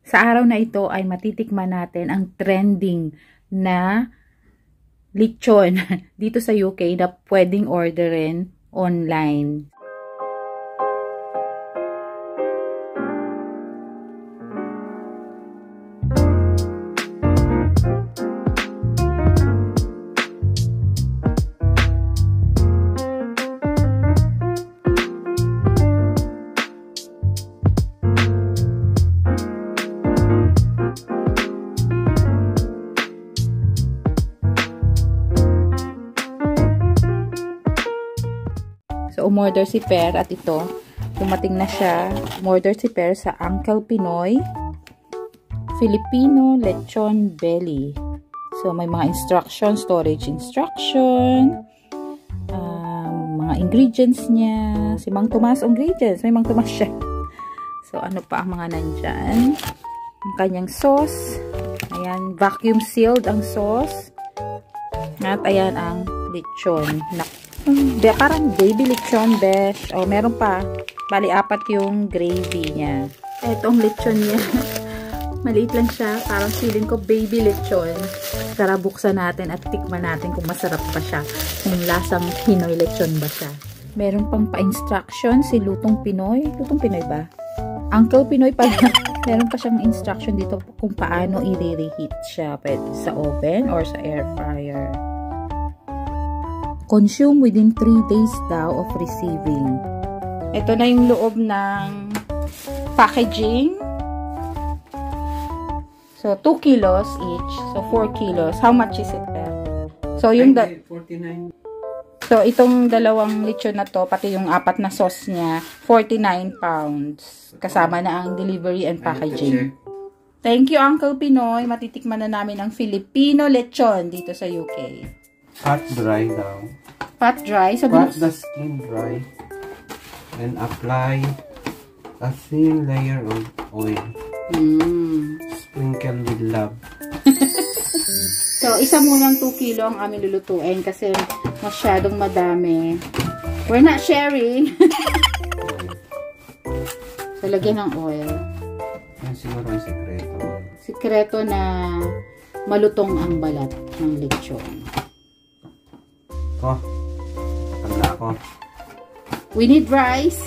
Sa araw na ito ay matitikman natin ang trending na lechon dito sa UK na pwedeng orderin online. So, umorder si Per at ito, dumating na siya. Umorder si Per sa Uncle Pinoy Filipino Lechon Belly. So, may mga instruction, storage instruction, mga ingredients niya. Si Mang Tomas ingredients. May Mang Tomas siya. So, ano pa ang mga nandyan? Ang kanyang sauce. Ayan, vacuum sealed ang sauce. At ayan ang lechon. Parang baby lechon besh. O, meron pa. Bali, 4 yung gravy niya. Etong lechon niya. Maliit lang siya. Parang feeling ko baby lechon. Tara, buksan natin at tikman natin kung masarap pa siya. Kung lasang Pinoy lechon ba siya. Meron pang pa-instruction si Lutong Pinoy. Lutong Pinoy ba? Uncle Pinoy pala. Meron pa siyang instruction dito kung paano i-reheat siya. Pwede sa oven or sa air fryer. Consume within 3 days daw of receiving. Ito na yung loob ng packaging. So, 2 kilos each. So, 4 kilos. How much is it there? So, yung 49. So, itong dalawang lechon na to, pati yung 4 na sauce niya, 49 pounds. Kasama na ang delivery and packaging. Thank you, Uncle Pinoy. Matitikman na namin ang Filipino lechon dito sa UK. Pat dry daw. Pat dry? Pat the skin dry. And apply a thin layer of oil. Sprinkle with love. So, isa munang 2 kilo ang aming lulutuin kasi masyadong madami. We're not sharing. So, lagyan ng oil. Yan siguro ang sekreto. Sekreto na malutong ang balat ng lechon. Tanda ko. We need rice.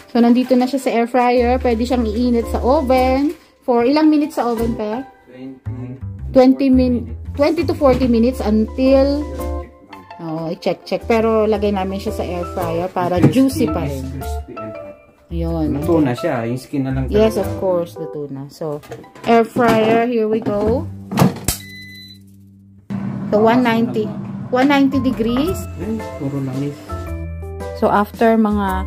So, nandito na siya sa air fryer. Pwede siyang iinit sa oven. For ilang minutes sa oven, pa? 20 to 40 minutes until i-check. Pero, lagay namin siya sa air fryer para juicy pa rin. Ayun. Luto na siya. Yung skin na lang talaga. Yes, of course. Luto na. So, air fryer. Here we go. So, 190 degrees. Ay, puro langis. So, after mga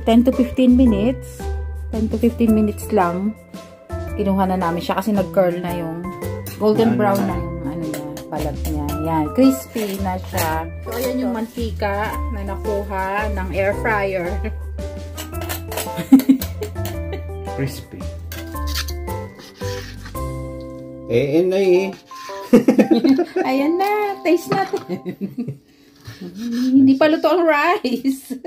10 to 15 minutes, 10 to 15 minutes lang, kinuha na namin siya kasi nag-curl na yung golden brown na yung balat niya. Yan, crispy na siya. So, ayan yung mantika na nakuha ng air fryer. Crispy. Eh. Ayan na, taste natin. Hindi pa luto ang rice.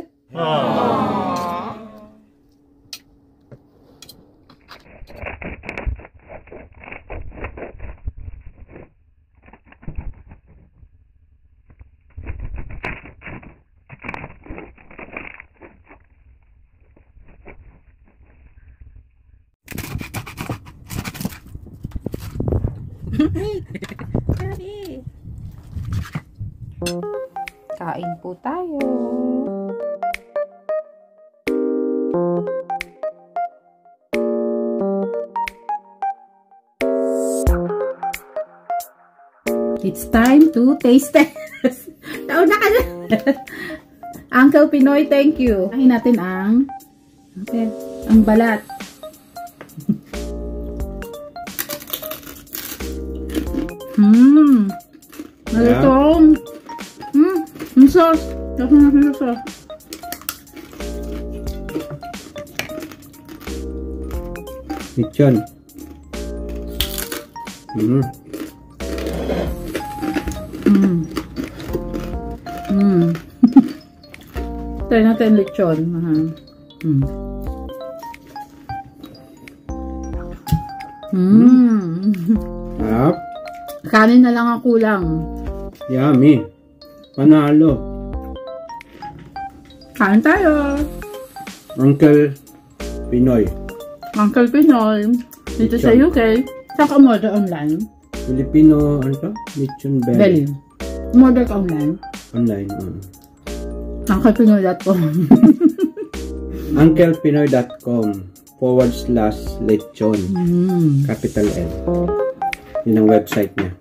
Kain po tayo. It's time to taste test. Nauna ka na. Uncle Pinoy, thank you. Kain natin ang balat. Malutong. Ang sauce. Ang sauce. Lechon. Try natin lechon. Sarap. Kanin na lang ang kulang. Yummy. Panalo. Kain tayo. Uncle Pinoy. Uncle Pinoy. Dito sa UK. Saan ka order online? Filipino, ano to? Lechon belly. Order ka online? Online. UnclePinoy.com UnclePinoy.com/lechon. Capital L. Yun ang website niya.